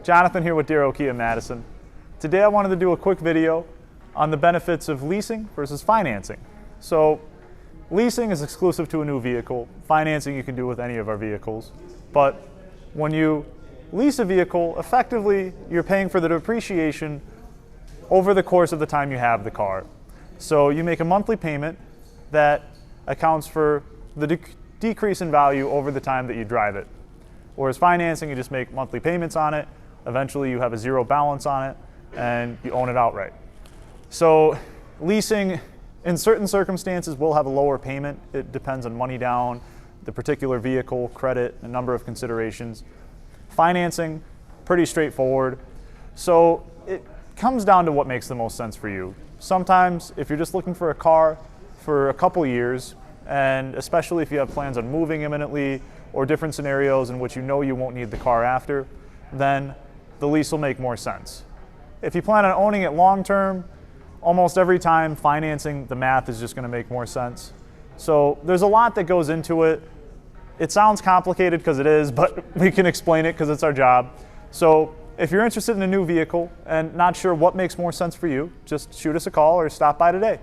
Jonathan here with Darrow Kia Madison. Today I wanted to do a quick video on the benefits of leasing versus financing. So leasing is exclusive to a new vehicle. Financing you can do with any of our vehicles. But when you lease a vehicle, effectively you're paying for the depreciation over the course of the time you have the car. So you make a monthly payment that accounts for the decrease in value over the time that you drive it. Whereas financing, you just make monthly payments on it. Eventually you have a zero balance on it and you own it outright. So leasing, in certain circumstances, will have a lower payment. It depends on money down, the particular vehicle, credit, a number of considerations. Financing, pretty straightforward. So it comes down to what makes the most sense for you. Sometimes if you're just looking for a car for a couple years, and especially if you have plans on moving imminently or different scenarios in which you know you won't need the car after, then the lease will make more sense. If you plan on owning it long term, almost every time financing, the math is just going to make more sense. So there's a lot that goes into it. It sounds complicated because it is, but we can explain it because it's our job. So if you're interested in a new vehicle and not sure what makes more sense for you, just shoot us a call or stop by today.